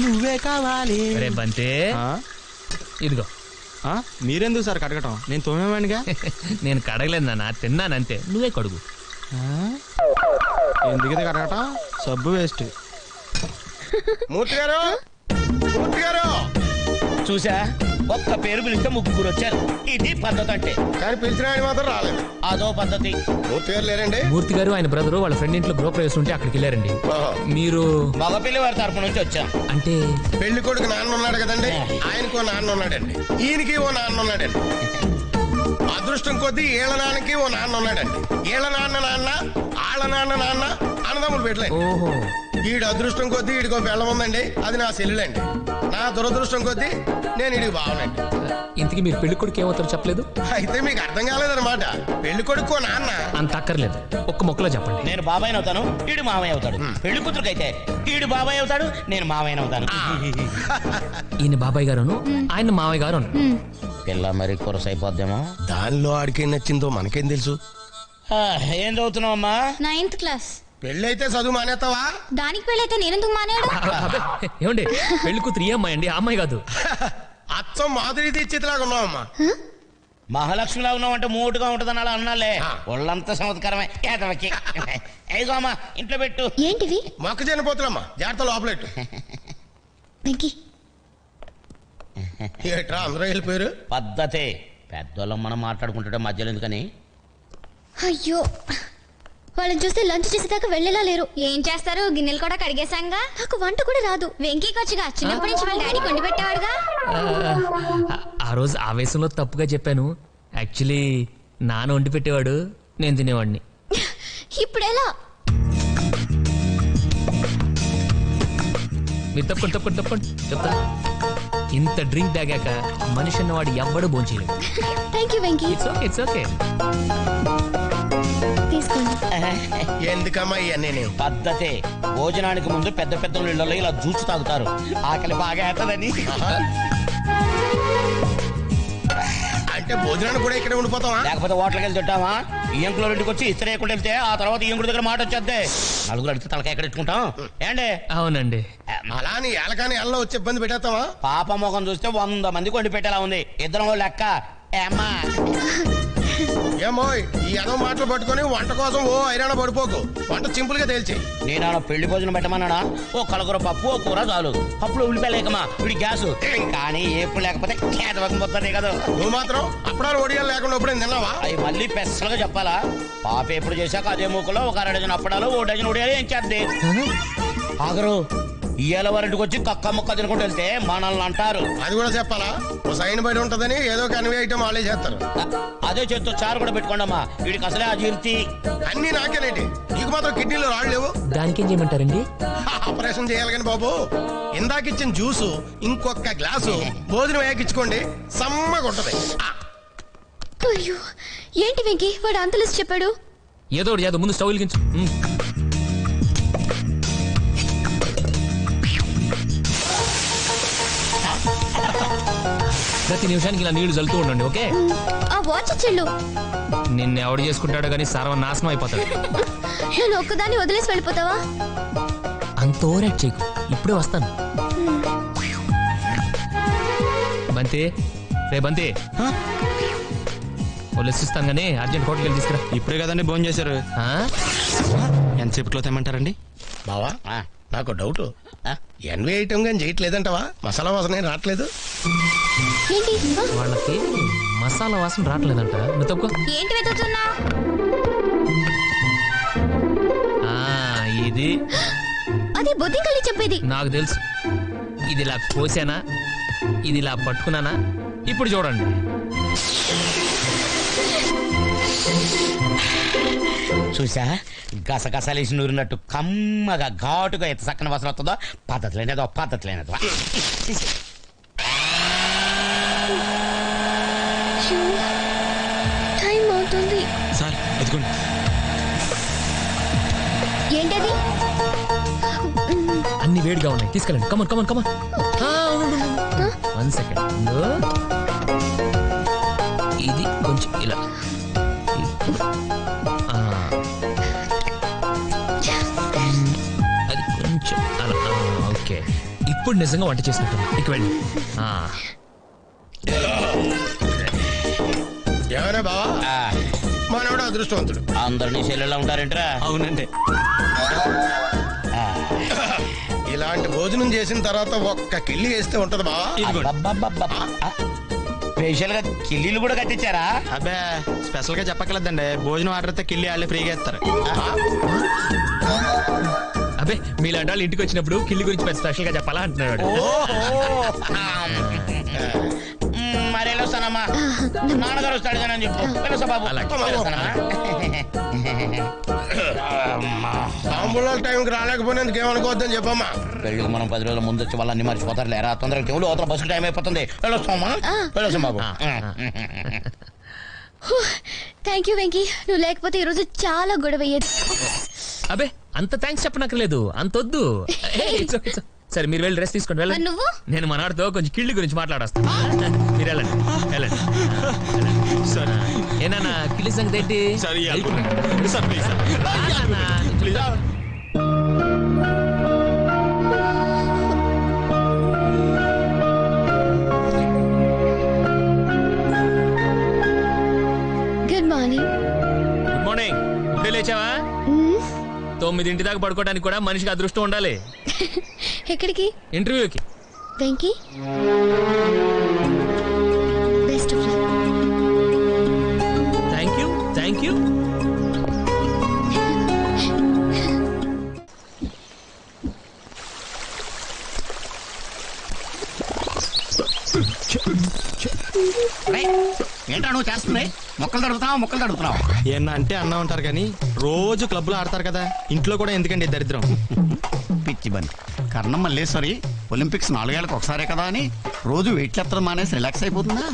నువ్వే కావాలి. రే బంతే, ఇదిగో. మీరెందుకు సార్ కడగటం? నేను తోమేవాడిగా. నేను కడగలేదు నాన్న, తిన్నానంతే. నువ్వే కడుగు. ఎందుకు కడగటం? సబ్బు వేస్ట్. మూర్తి గారు, మూర్తి గారు చూసా, ఒక్క పేరు పిలిస్తే ముగ్గురు వచ్చారు. ఇది పద్ధతి అంటే. కానీ పిలిచిన ఆయన మాత్రం రాలేదు. అదో పద్ధతి. మూర్తి గారు లేరండి? మూర్తి గారు ఆయన బ్రదరు వాళ్ళ ఫ్రెండ్ ఇంట్లో గృహప్రవేశం ఉంటే అక్కడికి వెళ్ళారండి. మీరు? మగపిల్లి వారి తరపు నుంచి వచ్చాం. అంటే పెళ్లి కొడుకు నాన్న ఉన్నాడు కదండి, ఆయనకు ఓ నాన్న ఉన్నాడండి, ఈయనకి ఓ నాన్న ఉన్నాడండి. అదృష్టం కొద్దీ ఈళ్ళ నాన్నకి ఓ నాన్న ఉన్నాడండి. ఈళ్ళ నాన్న నాన్న, ఆళ్ళ నాన్న నాన్న అన్నదమ్ములు పెట్టలేదు. ఓహో. ఈడు అదృష్టం కొద్దీ ఈడికో బెల్లం ఉందండి, అది నా సెల్లులండి. నా దురదృష్టం కొద్దీ నేను ఈడికి బావనండి. ఇంతకీ మీరు పెళ్లి కొడుకు ఏమవుతారో చెప్పలేదు? అయితే మీకు అర్థం కాలేదన్నమాట. పెళ్లి కొడుకు నాన్న అంత అక్కర్లేదు, ఒక్క మొక్కలో చెప్పండి. నేను బాబాయ్ అవుతాను, ఈడు మామయ్య అవుతాడు. పెళ్లి కూతురుకైతే ఈడు బాబాయ్ అవుతాడు, నేను మామయ్య అవుతాను. ఈయన బాబాయ్ గారును, ఆయన మామయ్య గారు. పిల్ల మరి కొరసైపోద్దేమో. దానిలో ఆడికేం నచ్చిందో మనకేం తెలుసు. ఏం చదువుతున్నావు అమ్మా? 9th class. పెళ్ళైతే చదువు మానేస్తావా? దానికి పెళ్ళైతే నేనెందుకు మానేడు? ఏమండి, పెళ్లి కూతురు ఏ అమ్మాయి అండి? ఆ అమ్మాయి కాదు. అచ్చం మాధురి దీక్షితులాగా ఉన్నావమ్మా. మహాలక్ష్మిలా ఉన్నావంటే మూటుగా ఉంటుందని అలా అన్నాలే. ఒళ్ళంతా చమత్కారమే ఏదవకి. ఏగో అమ్మా, ఇంట్లో పెట్టు. ఏంటివి? మొక్కజొన్న పోతులమ్మా, జాగ్రత్త లోపలెట్టు. ఏట్రా అందరూ వెళ్ళిపోయారు? పద్ధతే. పెద్దోళ్ళం మనం మాట్లాడుకుంటుంటే మధ్యలో ఎందుకని. అయ్యో, వాళ్ళని చూస్తే లంచ్ చేసేదాకా వెళ్ళేలా లేరు. ఏం చేస్తారు, గిన్నెలు కూడా కడిగేశాంగా. నాకు వంట కూడా రాదు. వెంకీకి వచ్చిగా చిన్నప్పటి నుంచి వాళ్ళ డాడీ కొండి పెట్టేవాడుగా. ఆ రోజు ఆవేశంలో తప్పుగా చెప్పాను. యాక్చువల్లీ నాన్న వండి పెట్టేవాడు, నేను తినేవాడిని. ఇప్పుడు ఎలా? మీరు తప్పకుండా చెప్తా. ఇంత డ్రింక్ తాగాక మనిషి అన్నవాడు ఎవ్వడు భోంచేయలేడు. Thank you Venky. It's okay. తీసుకోండి. ఎందుకమ్మా ఇవన్నీ? పద్ధతే. భోజనానికి ముందు పెద్ద పెద్ద నీళ్ళలో ఇలా జ్యూస్ తాగుతారు, ఆకలి బాగా అవుతుందని. అంటే భోజనాన్ని కూడా ఇక్కడ ఉండిపోతావా? లేకపోతే హోటల్కి వెళ్ళి తింటావా? ఈ అంకులో ఇంటికి వచ్చి ఇస్త్రీ లేకుండా వెళ్తే ఆ తర్వాత ఈ అంకుడి దగ్గర మాట వచ్చేద్దే. నలుగురు అడిగితే తలకాయ ఎక్కడ ఎట్టుకుంటాం ఏండి? అవునండి. అలా నీ ఏలకాని ఎల్లో వచ్చి ఇబ్బంది పెట్టేస్తావా? పాప ముఖం చూస్తే 100 మందికి వండి పెట్టేలా ఉంది. ఇద్దరం లెక్క. ఏమ్మా ఏమో ఈ ఎదో మాటలు పట్టుకొని వంట కోసం ఓ ఐరాణ పడిపోకు. వంట సింపుల్ గా తేల్చి. నేను పెళ్లి భోజనం పెట్టమన్నాడా? ఓ కలకూర పప్పు, ఓ కూర చాలు. పప్పులో ఉల్లిపాయలేకమా వీడి గ్యాసు. కానీ ఎప్పుడు లేకపోతే కేతవకం పోతుంది కదా. నువ్వు మాత్రం అప్పుడాలు ఒడియాలు లేకుండా ఎప్పుడైనా తిన్నావా? అవి మళ్ళీ పెసలుగా చెప్పాలా? పాప ఎప్పుడు చేశాక అదే మూకలో ఒక 1 డజన్ అప్పడాలు, 1 డజన్ ఒడియాలు ఏం చేద్ది. ఆగరు ఇయ్యాల వారింటికి వచ్చి కక్క ముక్క తినుకుంటూ వెళ్తే మనల్ని అంటారు. అది కూడా చెప్పాలా? ఓ సైన్ బయట ఉంటదని ఏదో కన్వే ఐటమ్ వాళ్ళే చేస్తారు. అదే చేత్తో చారు కూడా పెట్టుకోండమ్మా, వీడికి అసలే అజీర్తి. అన్ని నాకేనేంటి? నీకు మాత్రం కిడ్నీలో రాళ్ళు లేవు. దానికేం చేయమంటారండి? ఆపరేషన్ చేయాలి కానీ బాబు, ఇందాకిచ్చిన జ్యూసు ఇంకొక గ్లాసు భోజనం వేకిచ్చుకోండి, సమ్మగా ఉంటది. అయ్యో, ఏంటి వెంకీ వాడు అంత లిస్ట్ చెప్పాడు? ఏదో ముందు స్టవ్ వెలిగించు. ప్రతి నిమిషానికి ఇలా నీళ్లు చల్లుతూ ఉండండి, ఓకే? ఆ వాచ్ చెల్లు నిన్ను ఎవడు చేసుకుంటాడో కానీ సర్వనాశనం అయిపోతాడు. నేను ఒక్కదాన్ని వదిలేసి వెళ్ళిపోతావా? అంత ఓవరాక్ట్ చేయకు, ఇప్పుడే వస్తాను. బంతి, రే బంతి, వదిలేసిస్తాను కానీ అర్జెంట్ హోటల్కి వెళ్ళి తీసుకురా. ఇప్పుడే కదండి భోజనం చేశారు. ఎంతసేపట్లో తెమ్మంటారండి? బావా నాకు డౌట్, ఎన్వే ఐటమ్ కానీ చేయట్లేదంటవా? మసాలా వాసన రావట్లేదు. ఏంటి? వాళ్ళకి మసాలా వాసన రావట్లేదంట. నువ్వు తప్పుకో. ఏంటి వెతుకుతున్నా? ఇది అది బుద్ధి కలిగి చెప్పేది. నాకు తెలుసు. ఇది ఇలా కోసానా, ఇది ఇలా పట్టుకున్నానా? ఇప్పుడు చూడండి. చూసా, గసగసాలేసి నూరినట్టు కమ్మగా ఘాటుగా ఎంత చక్కని వాసన వస్తుందో. పద్ధతి లేనేదో. టైం అవుతుంది సార్, ఎత్తుకోండి. ఏంటది? అన్ని వేడిగా ఉన్నాయి, తీసుకెళ్ళండి. Come on 1 second. ఇది కొంచెం ఇలా, అది కొంచెం అలా. ఓకే, ఇప్పుడు నిజంగా వంట చేసినట్టు ఇక వెళ్ళి ఏమైనా బావా మనోడు అదృష్టవంతుడు. అందరినీ చెల్లెళ్ళ ఉంటారేంట్రా? అవునండి. ఇలాంటి భోజనం చేసిన తర్వాత ఒక్క కిల్లి వేస్తే ఉంటది బావా. స్పెషల్ గా కిల్లీలు కూడా కట్టించారా? అబ్బే స్పెషల్ గా చెప్పక్కర్లేదండి, భోజనం ఆర్డర్ అయితే కిల్లి వాళ్ళే ఫ్రీగా ఇస్తారు. అబ్బే మీలాంటి వాళ్ళు ఇంటికి వచ్చినప్పుడు కిల్లి గురించి పెద్ద స్పెషల్ గా చెప్పాలా అంటున్నాడు. మరి వెళ్ళొస్తానమ్మా, నాన్నగారు వస్తాడు చెప్పు. వెళ్ళొస్తా బాబు. తాంబూలాల టైంకి రాలేకపోయినందుకు ఏమనుకోవద్దని చెప్పమ్మా. పెళ్ళికి మనం 10 రోజుల ముందు వచ్చి వాళ్ళని మర్చిపోతారు లేరా? తొందరగా చెవులు అవతల బస్సు టైం అయిపోతుంది. వెళ్ళొస్తామా? వెళ్ళొస్తాం బాబు. థ్యాంక్ యూ వెంకీ, నువ్వు లేకపోతే ఈరోజు చాలా గొడవ అయ్యేది. అబ్బే అంత థ్యాంక్స్ చెప్పనక్కర్లేదు, అంత వద్దు. సరే మీరు వెళ్ళి రెస్ట్ తీసుకోండి. వెళ్ళండి. నువ్వు? నేను మనవాడితో కొంచెం కిళ్ళి గురించి మాట్లాడొస్తాను. మీరు వెళ్ళండి వెళ్ళండి. ఏనా కిళ్ళి సంగతి ఏంటి? Good morning. Good morning. ఇప్పుడే లేచావా? 9 దాకా పడుకోవడానికి కూడా మనిషికి అదృష్టం ఉండాలి. ఎక్కడికి? ఇంటర్వ్యూకి. Venky best of luck. Thank you thank you. ఏంటా నువ్వు చేస్తుంది? మొక్కలు తడుగుతున్నావు. ఏమన్నా అంటే అన్నా ఉంటారు కానీ రోజు క్లబ్లో ఆడతారు కదా, ఇంట్లో కూడా ఎందుకండి దరిద్రం? పిచ్చి బండి కర్ణం మల్లేశ్వరి ఒలింపిక్స్ 4 ఏళ్ళకి ఒకసారే కదా అని రోజు వెయిట్ ఎత్తడం మానేసి రిలాక్స్ అయిపోతుందా?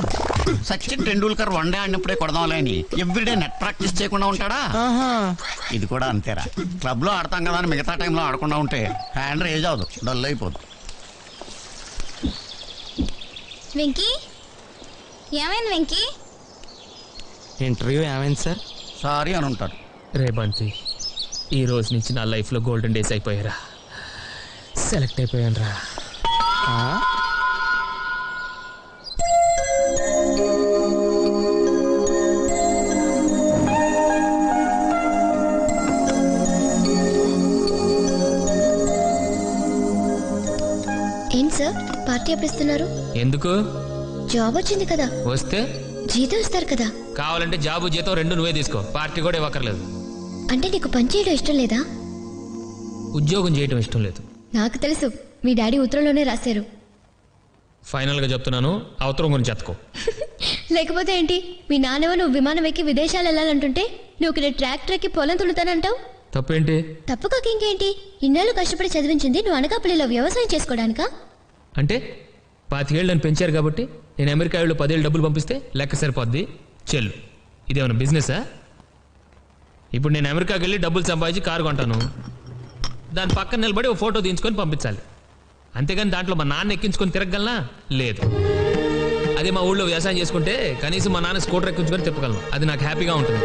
సచిన్ టెండూల్కర్ 1 డే ఆడినప్పుడే కొడదాంలే అని ఎవ్రీడే నెట్ ప్రాక్టీస్ చేయకుండా ఉంటాడా? ఇది కూడా అంతేరా. క్లబ్ లో ఆడతాం కదా అని మిగతా టైంలో ఆడకుండా ఉంటే హ్యాండ్ రేజ్ అవదు, డల్ అయిపోదు. వెంకీ ఏమైంది వెంకీ? ఇంటర్వ్యూ ఏమైంది సార్? సారీ అని ఉంటారు. రే బంతి, ఈ రోజు నుంచి నా లైఫ్ లో గోల్డెన్ డేస్ అయిపోయారా. సెలెక్ట్ అయిపోయాను రా. ఏంటి సార్ పార్టీ ఎప్పుడు ఇస్తున్నారు? ఎందుకు? జాబ్ వచ్చింది కదా, వస్తే జీతం ఇస్తారు కదా. కావాలంటే జాబు జీతం 2 నువ్వే తీసుకో, పార్టీ కూడా ఇవ్వక్కర్లేదు. అంటే నీకు పని చేయడం ఇష్టం లేదా? ఉద్యోగం చేయటం ఇష్టం లేదు. నాకు తెలుసు, మీ డాడీ ఉత్తరంలోనే రాశారు. ఫైనల్ గా చెప్తున్నాను, ఆ ఉత్తరం గురించి ఎత్తుకో. లేకపోతే ఏంటి, మీ నాన్నవ నువ్వు విమానం ఎక్కి విదేశాలు వెళ్ళాలంటుంటే నువ్వు ఇక్కడ ట్రాక్టర్ ఎక్కి పొలం తులుతానంటావు. తప్పేంటి? తప్పు కాక ఇంకేంటి? ఇన్నాళ్ళు కష్టపడి చదివించింది నువ్వు అనకాపల్లిలో వ్యవసాయం చేసుకోవడానికా? అంటే 25 ఏళ్ళు నన్ను పెంచారు కాబట్టి నేను అమెరికా వాళ్ళు 10 ఏళ్ళు డబ్బులు పంపిస్తే లెక్క సరిపోద్ది చెల్లు. ఇదేమన్నా బిజినెసా? ఇప్పుడు నేను అమెరికాకి వెళ్ళి డబ్బులు సంపాదించి కారు కొంటాను, దాని పక్కన నిలబడి ఓ ఫోటో తీయించుకొని పంపించాలి. అంతేగాని దాంట్లో మా నాన్న ఎక్కించుకొని తిరగలనా? లేదు. అదే మా ఊళ్ళో వ్యవసాయం చేసుకుంటే కనీసం మా నాన్న స్కూటర్ ఎక్కించుకొని తిప్పగలను, అది నాకు హ్యాపీగా ఉంటుంది.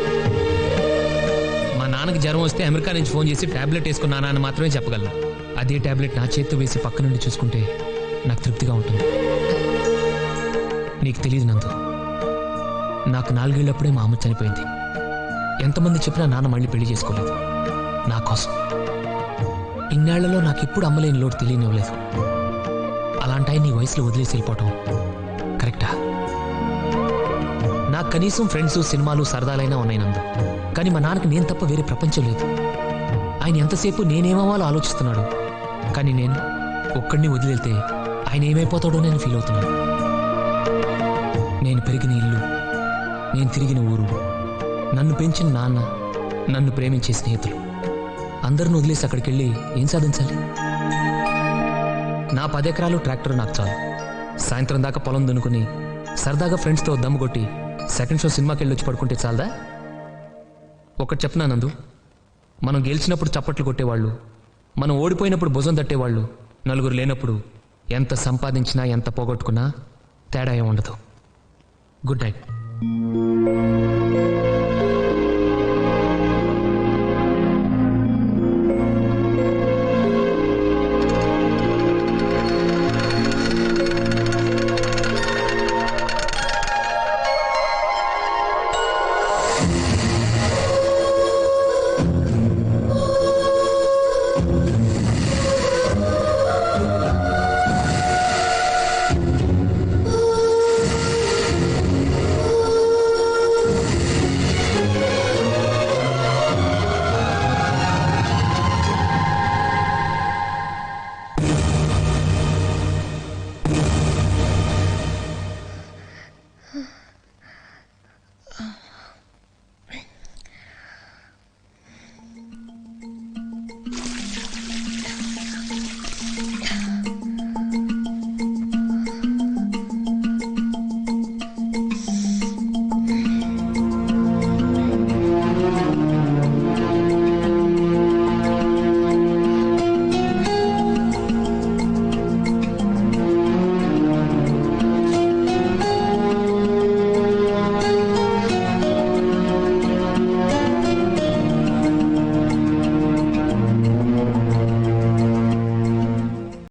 మా నాన్నకి జ్వరం వస్తే అమెరికా నుంచి ఫోన్ చేసి టాబ్లెట్ వేసుకున్నానా అని మాత్రమే చెప్పగలను. అదే టాబ్లెట్ నా చేతితో వేసి పక్క నుండి చూసుకుంటే నాకు తృప్తిగా ఉంటుంది. నీకు తెలియదు నందు, నాకు 4 ఏళ్ళప్పుడే మా అమ్మ చనిపోయింది. ఎంతమంది చెప్పినా నాన్న మళ్ళీ పెళ్లి చేసుకోలేదు నా కోసం. ఇన్నేళ్లలో నాకు ఎప్పుడు అమ్మలేని లోటు తెలియనివ్వలేదు. అలాంటి ఆయన నీ వయసులో వదిలేసి వెళ్ళిపోవటం కరెక్టా? నాకు కనీసం ఫ్రెండ్స్, సినిమాలు, సరదాలైనా ఉన్నాయి నందు. కానీ మా నాన్నకి నేను తప్ప వేరే ప్రపంచం లేదు. ఆయన ఎంతసేపు నేనేమవ్వాలో ఆలోచిస్తున్నాడు. కానీ నేను ఒక్కడిని వదిలేళ్తే ఆయన ఏమైపోతాడో నేను ఫీల్ అవుతున్నాను. నేను పెరిగిన ఇల్లు, నేను తిరిగిన ఊరు, నన్ను పెంచిన నాన్న, నన్ను ప్రేమించే స్నేహితులు అందరిని వదిలేసి అక్కడికి వెళ్ళి ఏం సాధించాలి? నా 10 ఎకరాలు ట్రాక్టర్ నాకు చాలు. సాయంత్రం దాకా పొలం దున్నుకుని సరదాగా ఫ్రెండ్స్తో దమ్ము కొట్టి సెకండ్ షో సినిమాకి వెళ్ళి వచ్చి పడుకుంటే చాలదా? ఒకటి చెప్పనా నందు, మనం గెలిచినప్పుడు చప్పట్లు కొట్టేవాళ్ళు, మనం ఓడిపోయినప్పుడు భుజం తట్టేవాళ్ళు, నలుగురు లేనప్పుడు ఎంత సంపాదించినా ఎంత పోగొట్టుకున్నా తేడా ఏం ఉండదు. Good night.